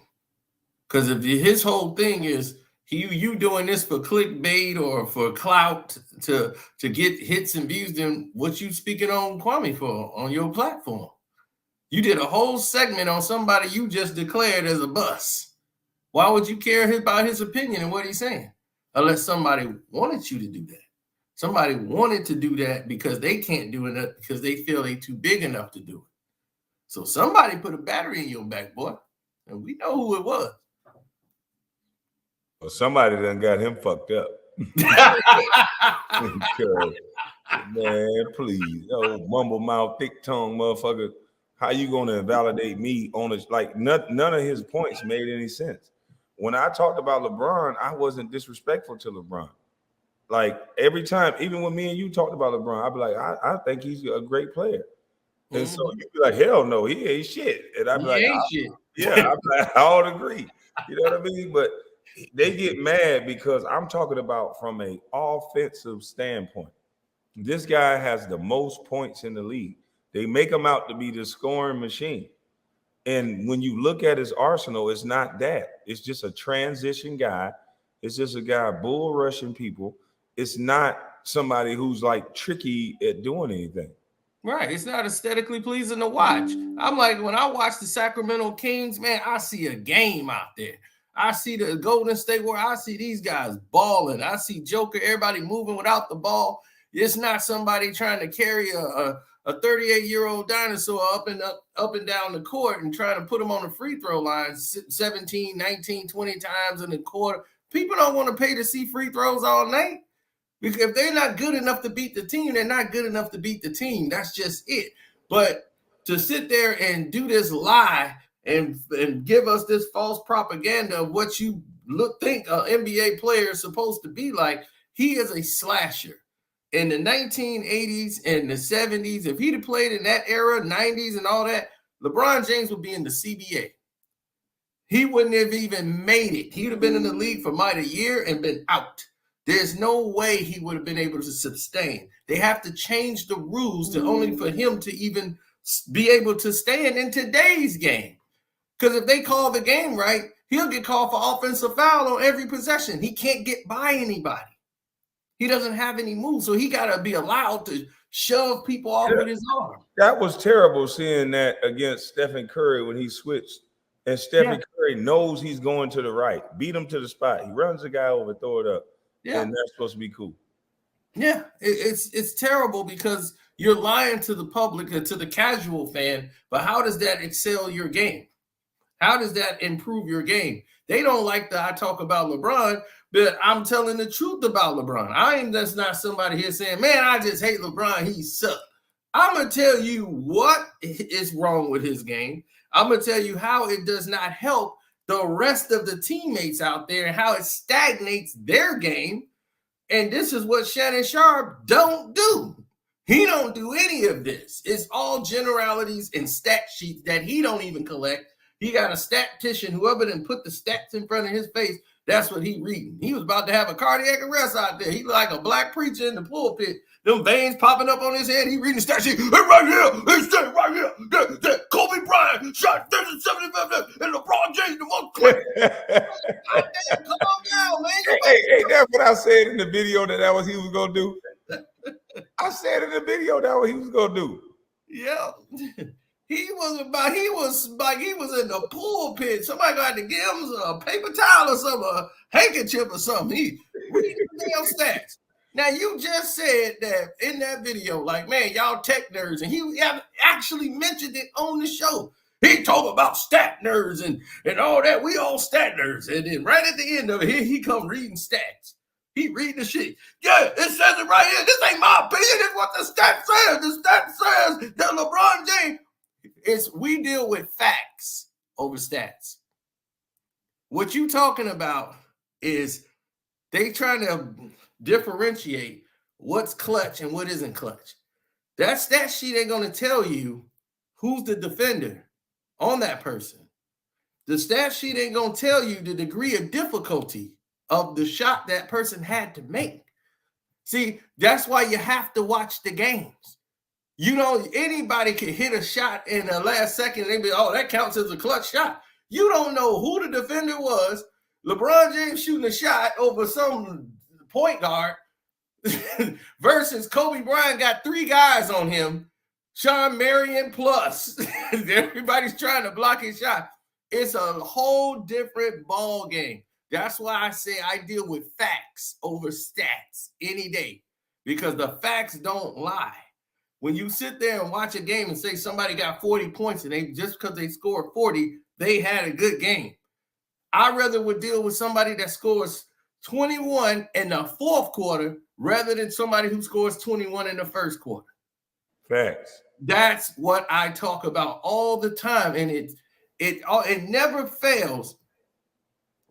Because if his whole thing is you doing this for clickbait or for clout to get hits and views, then what you speaking on Kwame for on your platform? You did a whole segment on somebody you just declared as a bust. Why would you care about his opinion and what he's saying? Unless somebody wanted you to do that. Somebody wanted to do that because they can't do it because they feel they too big enough to do it. So somebody put a battery in your back, boy. And we know who it was. Well, somebody done got him fucked up. Man, please. Oh, mumble mouth, thick tongue motherfucker. How you gonna invalidate me on it? Like none of his points made any sense. When I talked about LeBron, I wasn't disrespectful to LeBron. Like every time, even when me and you talked about LeBron, I'd be like, I think he's a great player. And so you'd be like, hell no, he ain't shit. And I'd be like, shit. Yeah, I'm like, I would agree. You know what I mean? But they get mad because I'm talking about from an offensive standpoint. This guy has the most points in the league. They make him out to be the scoring machine. And when you look at his arsenal, it's not that. It's just a transition guy. It's just a guy bull rushing people. It's not somebody who's like tricky at doing anything. Right. It's not aesthetically pleasing to watch. I'm like, when I watch the Sacramento Kings, man, I see a game out there. I see the Golden State Warriors. I see these guys balling. I see Joker, everybody moving without the ball. It's not somebody trying to carry a 38-year-old dinosaur up and down the court and trying to put him on the free throw line 17, 19, 20 times in the quarter. People don't want to pay to see free throws all night. Because if they're not good enough to beat the team, they're not good enough to beat the team. That's just it. But to sit there and do this lie and give us this false propaganda of what you think an NBA player is supposed to be like, he is a slasher. In the 1980s and the 70s, if he'd have played in that era, 90s and all that, LeBron James would be in the CBA. He wouldn't have even made it. He would have been in the league for a year and been out. There's no way he would have been able to sustain. They have to change the rules to only for him to even be able to stand in today's game. Because if they call the game right, he'll get called for offensive foul on every possession. He can't get by anybody. He doesn't have any moves, so he got to be allowed to shove people off with his arm. That was terrible seeing that against Stephen Curry when he switched. And Stephen Curry knows he's going to the right. Beat him to the spot. He runs the guy over, throw it up. Yeah. And that's supposed to be cool. Yeah, it's terrible because you're lying to the public and to the casual fan, but how does that excel your game? How does that improve your game? They don't like that I talk about LeBron, but I'm telling the truth about LeBron. I am just not somebody here saying, man, I just hate LeBron. He sucks. I'm going to tell you what is wrong with his game. I'm going to tell you how it does not help the rest of the teammates out there and how it stagnates their game. And this is what Shannon Sharpe don't do. He don't do any of this. It's all generalities and stat sheets that he don't even collect. He got a statistician, whoever done put the stats in front of his face, that's what he reading. He was about to have a cardiac arrest out there. He like a black preacher in the pulpit. Them veins popping up on his head. He reading the stat sheet. Hey, right here. It's right here. That Kobe Bryant shot 75 and LeBron James the most quick. Come on down, man. Hey, that's what I said in the video that was he was gonna do. I said in the video that what he was gonna do. Yeah. He was in the pulpit. Somebody got to give him a paper towel or something, a handkerchief or something. He read the damn stats. Now, you just said that in that video, like, man, y'all tech nerds, and he actually mentioned it on the show. He talked about stat nerds and all that. We all stat nerds. And then right at the end of it, he come reading stats. He reading the shit. Yeah, it says it right here. This ain't my opinion. It's what the stat says. The stat says that LeBron James. We deal with facts over stats. What you talking about is they trying to differentiate what's clutch and what isn't clutch. That stat sheet ain't going to tell you who's the defender on that person. The stat sheet ain't going to tell you the degree of difficulty of the shot that person had to make. See, that's why you have to watch the games. You know, anybody can hit a shot in the last second and they be, oh, that counts as a clutch shot. You don't know who the defender was. LeBron James shooting a shot over some point guard versus Kobe Bryant got 3 guys on him, Sean Marion plus. Everybody's trying to block his shot. It's a whole different ball game. That's why I say I deal with facts over stats any day, because the facts don't lie. When you sit there and watch a game and say somebody got 40 points and they just because they scored 40, they had a good game. I rather would deal with somebody that scores 21 in the fourth quarter rather than somebody who scores 21 in the first quarter. Facts. That's what I talk about all the time. And it never fails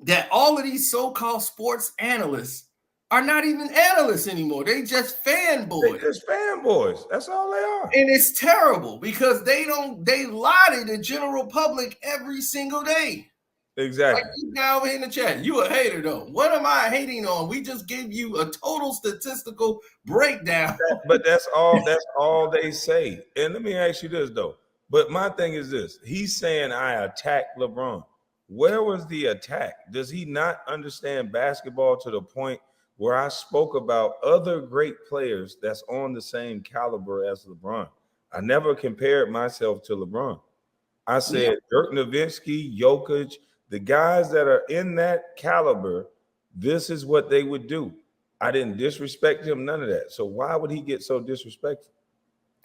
that all of these so-called sports analysts are not even analysts anymore. They just fanboys. They just fanboys. That's all they are. And it's terrible because they lie to the general public every single day. Exactly. Like you guy over here in the chat, you a hater though. What am I hating on? We just gave you a total statistical breakdown. But that's all they say. And let me ask you this though. But my thing is this: he's saying I attacked LeBron. Where was the attack? Does he not understand basketball to the point where I spoke about other great players that's on the same caliber as LeBron? I never compared myself to LeBron. I said Dirk Nowitzki, Jokic, the guys that are in that caliber, this is what they would do. I didn't disrespect him, none of that. So why would he get so disrespectful?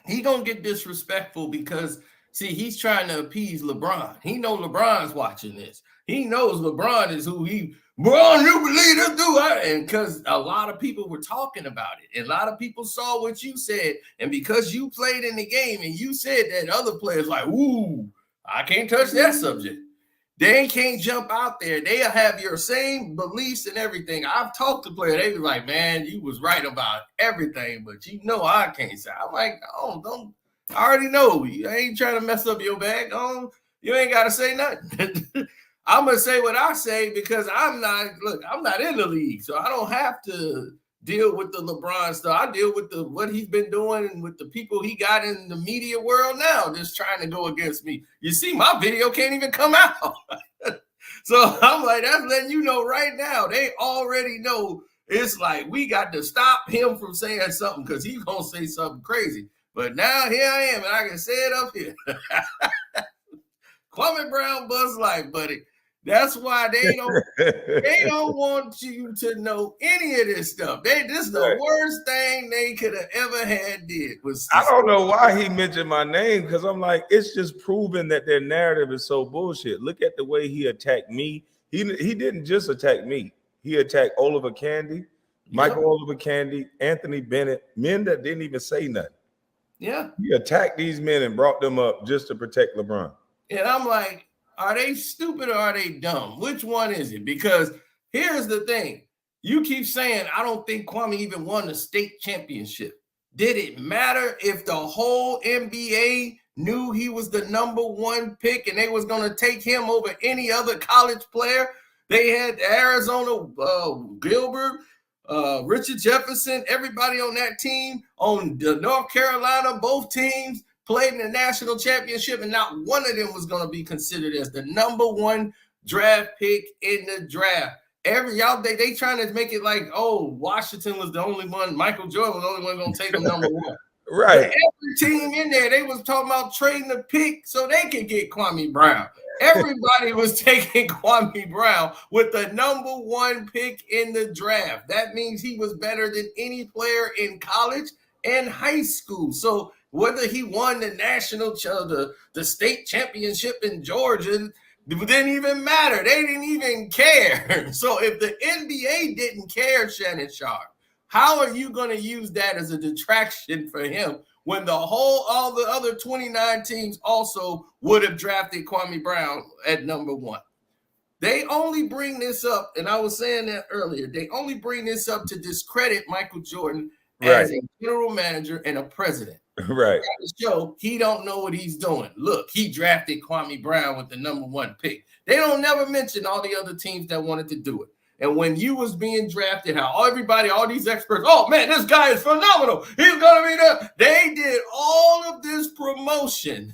He gonna get disrespectful because, see, he's trying to appease LeBron. He knows LeBron's watching this. He knows LeBron is who he, bro, you believe this dude? And because a lot of people were talking about it. And a lot of people saw what you said. And because you played in the game and you said that, other players like, ooh, I can't touch that subject. They can't jump out there. They'll have your same beliefs and everything. I've talked to players. They be like, man, you was right about everything, but you know I can't say. I'm like, oh, don't. I already know. I ain't trying to mess up your bag. You ain't got to say nothing. I'm going to say what I say because I'm not in the league, so I don't have to deal with the LeBron stuff. I deal with what he's been doing and with the people he got in the media world now just trying to go against me. You see, my video can't even come out. So I'm like, that's letting you know right now. They already know it's like we got to stop him from saying something because he's gonna say something crazy. But now here I am, and I can say it up here. Kwame Brown Buzz Life, buddy. That's why they don't want you to know any of this stuff. This is the worst thing they could have ever had did was I don't know why he mentioned my name because I'm like, it's just proven that their narrative is so bullshit. Look at the way he attacked me. He didn't just attack me. He attacked Oliver Candy, Michael Oliver Candy, Anthony Bennett, men that didn't even say nothing. Yeah. He attacked these men and brought them up just to protect LeBron. And I'm like, are they stupid or are they dumb? Which one is it? Because here's the thing. You keep saying, I don't think Kwame even won the state championship. Did it matter if the whole NBA knew he was the #1 pick and they was going to take him over any other college player? They had Arizona, Gilbert, Richard Jefferson, everybody on that team, on the North Carolina, both teams played in the national championship, and not one of them was going to be considered as the #1 draft pick in the draft. They trying to make it like, oh, Washington was the only one, Michael Jordan was the only one going to take him #1. Right. But every team in there, they was talking about trading the pick so they could get Kwame Brown. Everybody was taking Kwame Brown with the #1 pick in the draft. That means he was better than any player in college and high school. So whether he won the national, the state championship in Georgia, didn't even matter. They didn't even care. So if the NBA didn't care, Shannon Sharpe, how are you going to use that as a detraction for him when all the other 29 teams also would have drafted Kwame Brown at #1? They only bring this up, and I was saying that earlier, they only bring this up to discredit Michael Jordan as a general manager and a president. Right. Show he don't know what he's doing. Look, he drafted Kwame Brown with the #1 pick. They don't never mention all the other teams that wanted to do it. And when you was being drafted, how all these experts, oh man, this guy is phenomenal. He's gonna be there. They did all of this promotion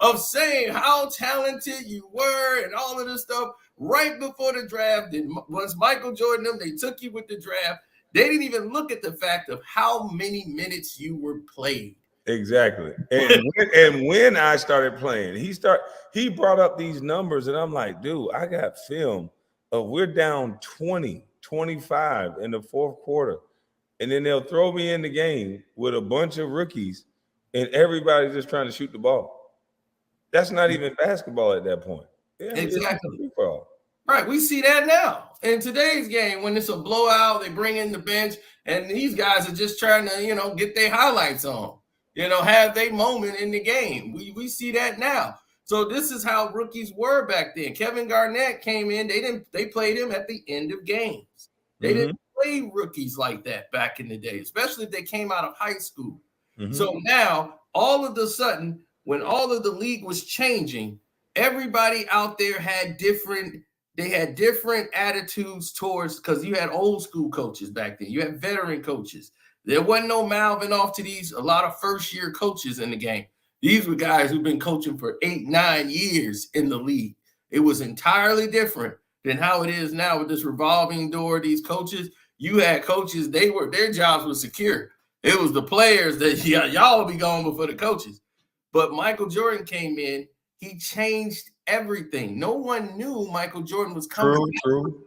of saying how talented you were and all of this stuff right before the draft. And once Michael Jordan, they took you with the draft. They didn't even look at the fact of how many minutes you were played. Exactly. And when I started playing, he brought up these numbers, and I'm like, dude, I got film of we're down 20, 25 in the fourth quarter. And then they'll throw me in the game with a bunch of rookies, and everybody's just trying to shoot the ball. That's not even basketball at that point. Yeah, exactly. Right, we see that now in today's game when it's a blowout. They bring in the bench, and these guys are just trying to, get their highlights on, have their moment in the game. We see that now. So this is how rookies were back then. Kevin Garnett came in. They played him at the end of games. They didn't play rookies like that back in the day, especially if they came out of high school. So now, all of a sudden, when all of the league was changing, everybody out there had different attitudes towards, because you had old school coaches back then. You had veteran coaches. There wasn't no mouthing off to a lot of first-year coaches in the game. These were guys who've been coaching for 8-9 years in the league. It was entirely different than how it is now with this revolving door. These coaches, you had coaches, their jobs were secure. It was the players that y'all will be going before the coaches. But Michael Jordan came in. He changed everything. No one knew Michael Jordan was coming. True.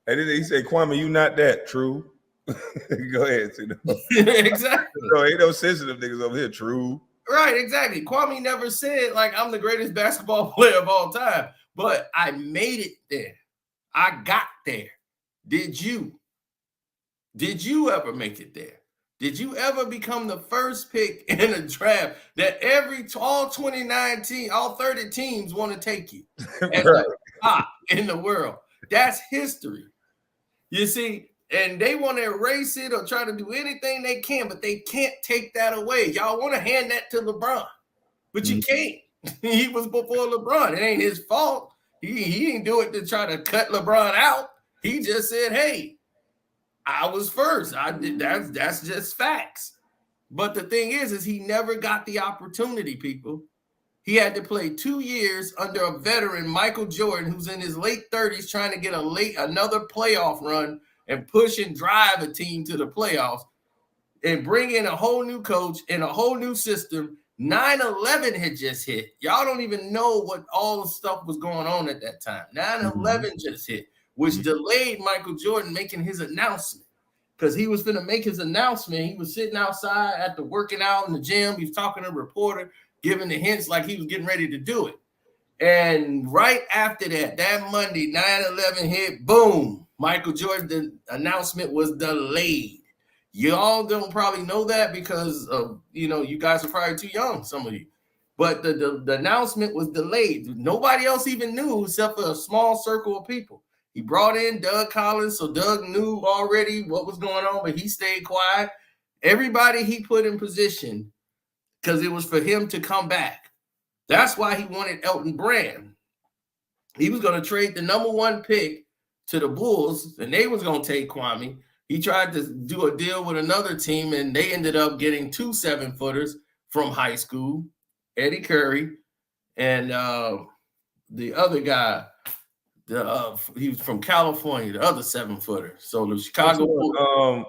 And then he said, Kwame, you not that. True. Go ahead. Exactly. No, ain't no sensitive niggas over here. True. Right, exactly. Kwame never said, I'm the greatest basketball player of all time, but I made it there. I got there. Did you? Did you ever make it there? Did you ever become the first pick in a draft that all 29 teams, all 30 teams want to take you as the top in the world? That's history. You see, and they want to erase it or try to do anything they can, but they can't take that away. Y'all want to hand that to LeBron, but you can't. He was before LeBron. It ain't his fault. He didn't do it to try to cut LeBron out. He just said, hey, I was first. That's just facts. But the thing is he never got the opportunity, people. He had to play 2 years under a veteran, Michael Jordan, who's in his late 30s, trying to get another playoff run and push and drive a team to the playoffs and bring in a whole new coach and a whole new system. 9/11 had just hit. Y'all don't even know what all the stuff was going on at that time. 9/11 just hit, which delayed Michael Jordan making his announcement, because he was going to make his announcement. He was sitting outside after working out in the gym. He was talking to a reporter, giving the hints like he was getting ready to do it. And right after that, that Monday, 9/11 hit, boom, Michael Jordan, the announcement was delayed. Y'all don't probably know that because of, you guys are probably too young, some of you. But the announcement was delayed. Nobody else even knew except for a small circle of people. He brought in Doug Collins, so Doug knew already what was going on, but he stayed quiet. Everybody he put in position, because it was for him to come back. That's why he wanted Elton Brand. He was going to trade the #1 pick to the Bulls, and they was going to take Kwame. He tried to do a deal with another team, and they ended up getting 2 7-footers from high school, Eddie Curry, and the other guy, he was from California, the other 7-footer. So the Chicago Bulls.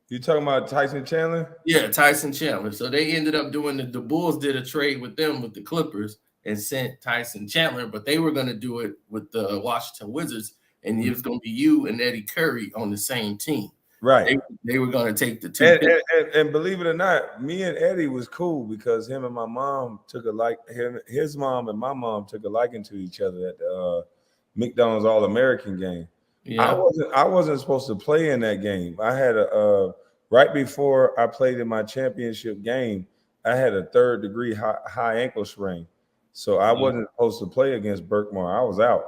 You talking about Tyson Chandler? Yeah, Tyson Chandler. So they ended up doing the Bulls did a trade with them with the Clippers and sent Tyson Chandler, but they were going to do it with the Washington Wizards, and it was going to be you and Eddie Curry on the same team. Right. They were going to take the 2 picks. And believe it or not, me and Eddie was cool because him and my mom his mom and my mom took a liking to each other at the McDonald's All-American game. Yeah. I wasn't supposed to play in that game. I had right before I played in my championship game, I had a 3rd-degree high ankle sprain. So I wasn't supposed to play against Berkmar. I was out.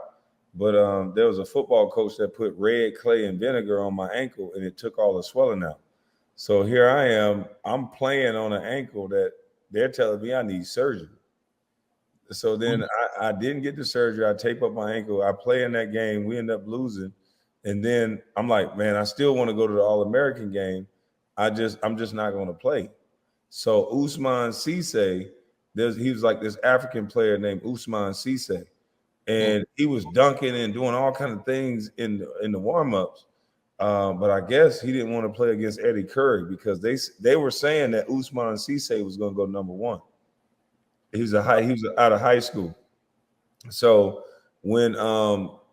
But there was a football coach that put red clay and vinegar on my ankle, and it took all the swelling out. So here I am. I'm playing on an ankle that they're telling me I need surgery. So then I didn't get the surgery. I tape up my ankle. I play in that game. We end up losing. And then I'm like, man, I still want to go to the All-American game. I'm just not going to play. So Ousmane Cisse, he was like this African player named Ousmane Cisse. And he was dunking and doing all kinds of things in the warm-ups. But I guess he didn't want to play against Eddie Curry because they were saying that Ousmane Cisse was going to go #1. He was out of high school. So when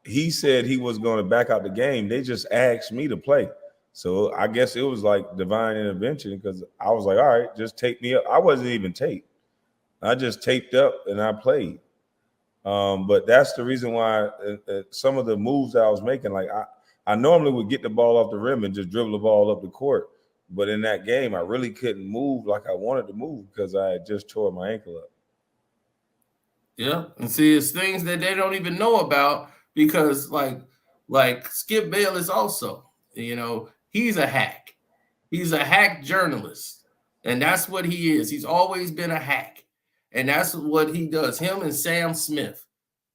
he said he was going to back out the game, they just asked me to play. So I guess it was like divine intervention because I was like, all right, just tape me up. I wasn't even taped. I just taped up and I played. But that's the reason why some of the moves that I was making, like I normally would get the ball off the rim and just dribble the ball up the court. But in that game, I really couldn't move like I wanted to move because I had just tore my ankle up. Yeah, and see, it's things that they don't even know about because, like Skip Bayless also, he's a hack. He's a hack journalist, and that's what he is. He's always been a hack, and that's what he does. Him and Sam Smith,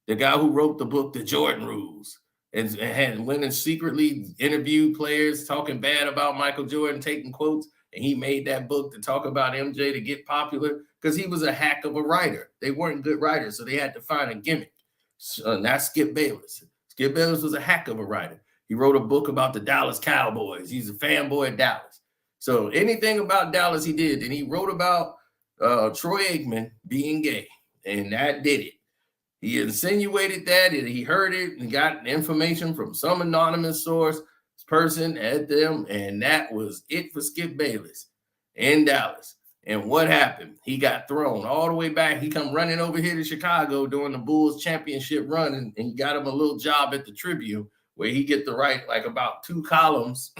the guy who wrote the book, The Jordan Rules, and went and secretly interviewed players talking bad about Michael Jordan, taking quotes, and he made that book to talk about MJ to get popular because he was a hack of a writer. They weren't good writers, so they had to find a gimmick. So that's Skip Bayless. Skip Bayless was a hack of a writer. He wrote a book about the Dallas Cowboys. He's a fanboy of Dallas. So anything about Dallas he did, and he wrote about Troy Aikman being gay, and that did it. He insinuated that, and he heard it and got information from some anonymous person at them, and that was it for Skip Bayless in Dallas. And what happened? He got thrown all the way back. He come running over here to Chicago during the Bulls championship run, and he got him a little job at the Tribune where he get to write like about 2 columns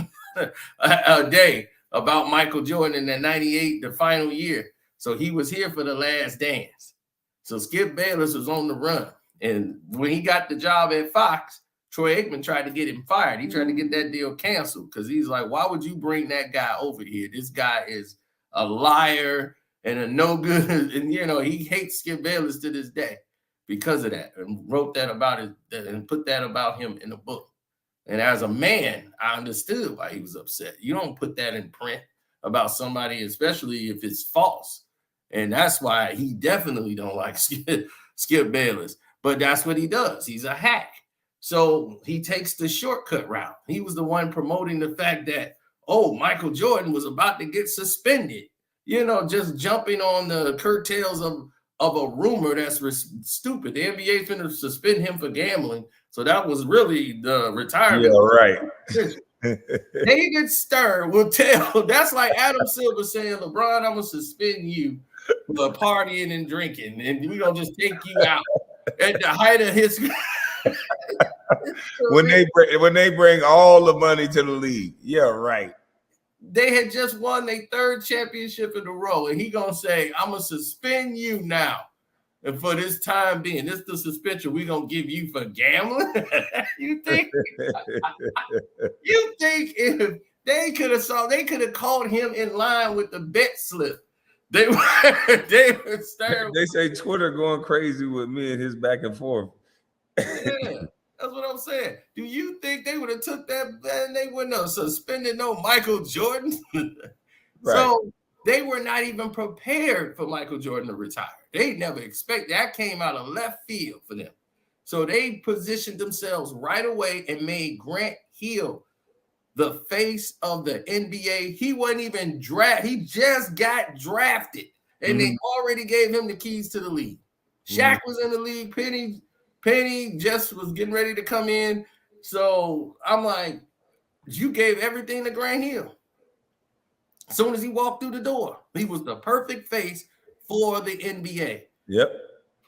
a day about Michael Jordan in the 98, the final year. So he was here for the last dance. So Skip Bayless was on the run. And when he got the job at Fox, Troy Aikman tried to get him fired. He tried to get that deal canceled because he's like, why would you bring that guy over here? This guy is a liar and a no good. And, he hates Skip Bayless to this day because of that, and wrote that about it and put that about him in the book. And as a man, I understood why he was upset. You don't put that in print about somebody, especially if it's false. And that's why he definitely don't like Skip Bayless. But that's what he does. He's a hack. So he takes the shortcut route. He was the one promoting the fact that, oh, Michael Jordan was about to get suspended. You know, just jumping on the curtails of a rumor that's stupid. The NBA finna suspend him for gambling. So that was really the retirement. Yeah, right. David Stern will tell. That's like Adam Silver saying, LeBron, I'm going to suspend you for partying and drinking, and we're going to just take you out at the height of his when they bring all the money to the league. Yeah, right. They had just won their third championship in a row, and he going to say, I'm going to suspend you now. And for this time being, this is the suspension we're going to give you for gambling? You think if they could have called him in line with the bet slip. They would start. They say Twitter going crazy with me and his back and forth. Yeah, that's what I'm saying. Do you think they would have took that and they wouldn't have suspended no Michael Jordan? Right. So they were not even prepared for Michael Jordan to retire. They never expected that. Came out of left field for them. So they positioned themselves right away and made Grant Hill the face of the NBA. He wasn't even drafted. He just got drafted, and they already gave him the keys to the league. Shaq was in the league. Penny just was getting ready to come in. So I'm like, you gave everything to Grant Hill. As soon as he walked through the door, he was the perfect face for the NBA. Yep.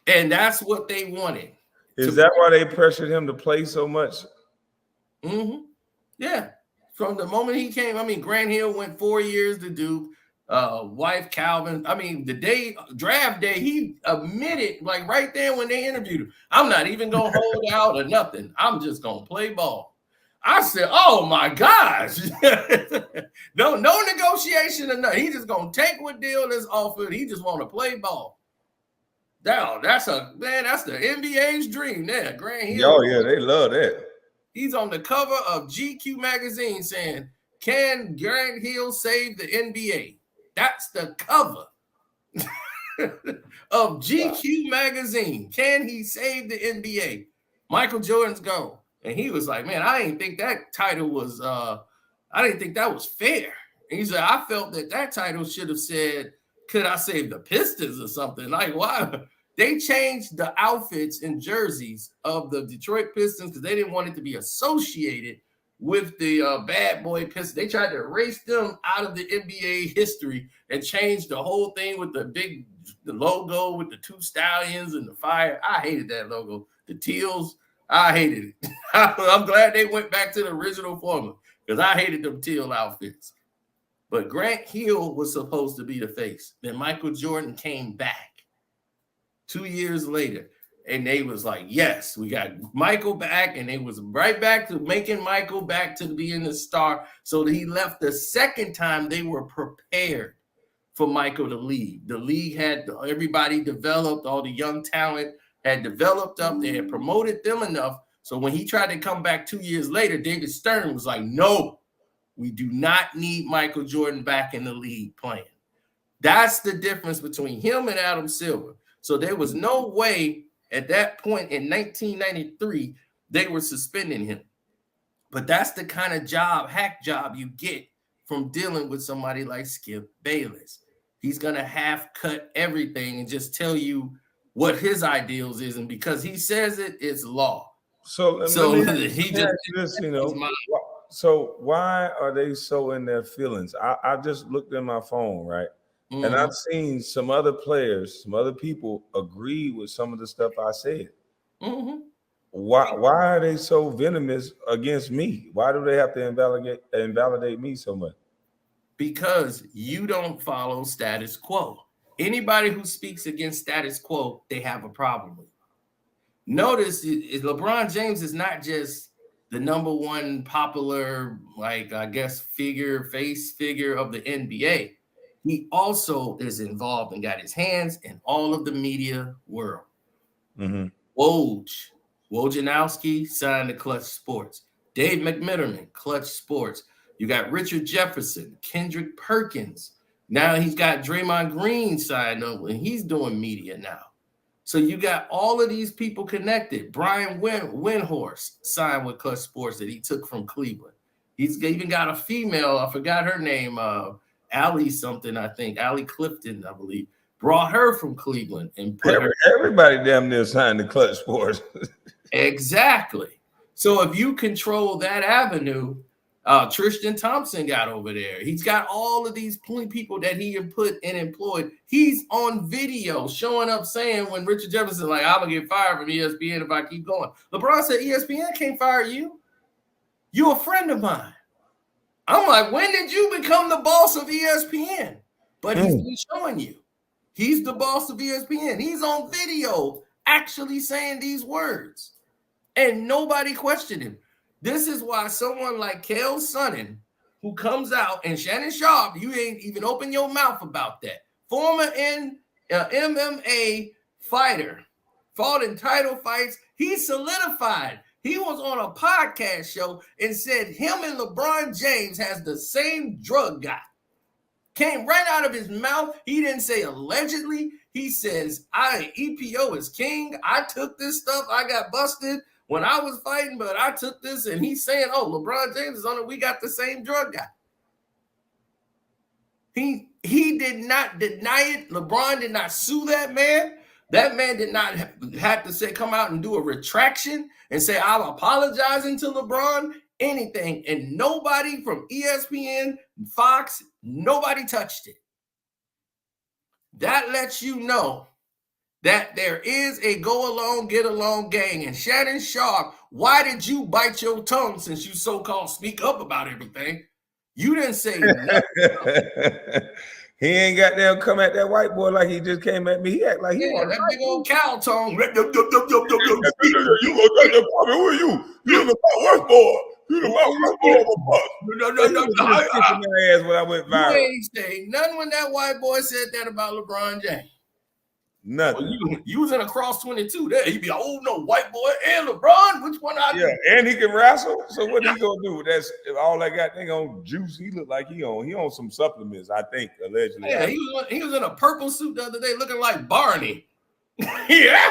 And that's what they wanted. Is that why they pressured him to play so much? Mm-hmm. Yeah. From the moment he came, I mean, Grant Hill went 4 years to Duke. Wife Calvin. I mean, the draft day, he admitted, like right there when they interviewed him, I'm not even gonna hold out or nothing. I'm just gonna play ball. I said, oh my gosh. No negotiation or nothing. He just gonna take what deal is offered. He just want to play ball. That's the NBA's dream there. Grant Hill. Oh yeah, they love that. He's on the cover of GQ magazine saying, can Grant Hill save the NBA? That's the cover of GQ magazine. Can he save the NBA? Michael Jordan's gone. And he was like, man, I didn't think that title was, I didn't think that was fair. And he said, I felt that title should have said, could I save the Pistons or something? Like, why? They changed the outfits and jerseys of the Detroit Pistons because they didn't want it to be associated with the bad boy Pistons. They tried to erase them out of the NBA history and change the whole thing with the logo with the two stallions and the fire. I hated that logo. The teals, I hated it. I'm glad they went back to the original formula because I hated them teal outfits. But Grant Hill was supposed to be the face. Then Michael Jordan came back 2 years later, and they was like, yes, we got Michael back, and they was right back to making Michael back to being the star. So that he left the second time. They were prepared for Michael to leave. The league had everybody developed, all the young talent had developed up. They had promoted them enough. So when he tried to come back 2 years later, David Stern was like, no, we do not need Michael Jordan back in the league playing. That's the difference between him and Adam Silver. So there was no way at that point in 1993, they were suspending him. But that's the kind of hack job you get from dealing with somebody like Skip Bayless. He's going to half cut everything and just tell you what his ideals is. And because he says it, it's law. So why are they so in their feelings? I just looked at my phone, right? Mm-hmm. And I've seen some other players, some other people agree with some of the stuff I said. Mm-hmm. Why are they so venomous against me? Why do they have to invalidate me so much? Because you don't follow status quo. Anybody who speaks against status quo, they have a problem with. Notice LeBron James is not just the number one popular, face figure of the NBA. He also is involved and got his hands in all of the media world. Mm-hmm. Wojnarowski signed to Clutch Sports. Dave McMeterman, Clutch Sports. You got Richard Jefferson, Kendrick Perkins, Now he's got Draymond Green signed up, and he's doing media now. So you got all of these people connected. Brian Windhorst signed with Clutch Sports that he took from Cleveland. He's even got a female, I forgot her name, Allie something, I think. Allie Clifton, I believe. Brought her from Cleveland and put her. Everybody damn near signed to Clutch Sports. Exactly. So if you control that avenue, Tristan Thompson got over there. He's got all of these people that he had put and employed. He's on video showing up saying when Richard Jefferson like, I'm gonna get fired from ESPN if I keep going. LeBron said, ESPN can't fire you. You're a friend of mine. I'm like, when did you become the boss of ESPN? But he's been showing you. He's the boss of ESPN. He's on video actually saying these words. And nobody questioned him. This is why someone like Cael Sonnen, who comes out, and Shannon Sharpe, you ain't even open your mouth about that. Former MMA fighter, fought in title fights. He solidified. He was on a podcast show and said him and LeBron James has the same drug guy. Came right out of his mouth. He didn't say allegedly. He says, EPO is king. I took this stuff. I got busted when I was fighting, but I took this. And he's saying, oh, LeBron James is on it. We got the same drug guy. He did not deny it. LeBron did not sue that man. That man did not have to say, come out and do a retraction and say, I'm apologizing to LeBron, anything. And nobody from ESPN, Fox, nobody touched it. That lets you know that there is a go along, get along gang. And Shannon Sharpe, why did you bite your tongue since you so-called speak up about everything? You didn't say nothing. He ain't got them come at that white boy like he just came at me. He act like he that big old cow tongue. You gonna take that Kwame? Who are you? You're the worst boy. You're the worst boy of a bus. No. When I went viral. You ain't say nothing when that white boy said that about LeBron James. Nothing. Well, you was in a cross 22 there. He'd be like, oh no, white boy and LeBron. Which one I do? Yeah, and he can wrestle. So what he gonna do? That's all that got thing on juice. He look like he on some supplements, I think, allegedly. Yeah, he was in a purple suit the other day looking like Barney. Yeah,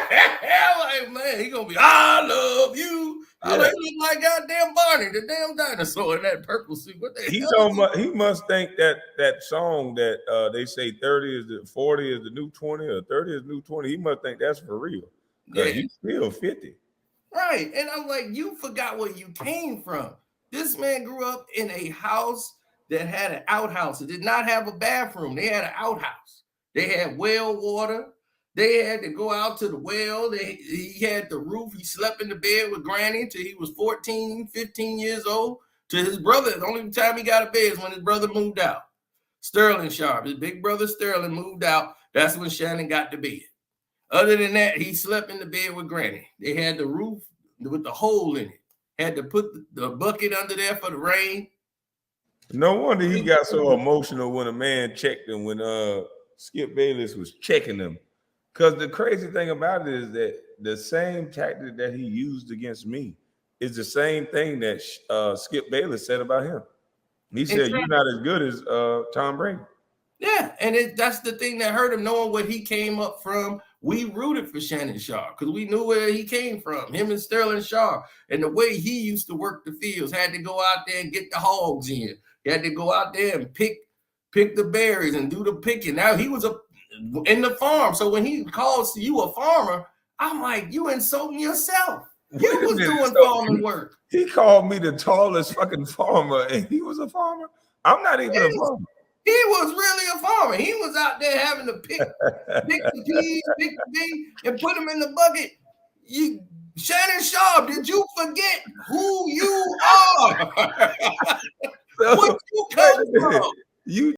like man, he gonna be, I love you. Yeah. Like, he look like goddamn Barney, the damn dinosaur in that purple suit. What the hell? He must think that song that they say 40 is the new 20 or 30 is the new 20. He must think that's for real. Yeah, he's still 50. Right. And I'm like, you forgot where you came from. This man grew up in a house that had an outhouse. It did not have a bathroom. They had an outhouse. They had well water. They had to go out to the well. He had the roof. He slept in the bed with Granny till he was 14, 15 years old. To his brother, the only time he got a bed is when his brother moved out. Sterling Sharpe, his big brother Sterling moved out. That's when Shannon got the bed. Other than that, he slept in the bed with Granny. They had the roof with the hole in it. Had to put the bucket under there for the rain. No wonder he got so emotional when a man checked him, when Skip Bayless was checking him. Because the crazy thing about it is that the same tactic that he used against me is the same thing that Skip Bayless said about him. He said, exactly. You're not as good as Tom Brady. Yeah, and that's the thing that hurt him, knowing what he came up from. We rooted for Shannon Sharpe because we knew where he came from, him and Sterling Sharpe. And the way he used to work the fields, had to go out there and get the hogs in. He had to go out there and pick the berries and do the picking. Now, he was in the farm. So when he calls you a farmer, I'm like, you insulting yourself. You was doing farming work. He called me the tallest fucking farmer, and he was a farmer. I'm not even a farmer. He was really a farmer. He was out there having to pick the peas, pick the beans, and put them in the bucket. Shannon Sharpe, did you forget who you are? What you come from?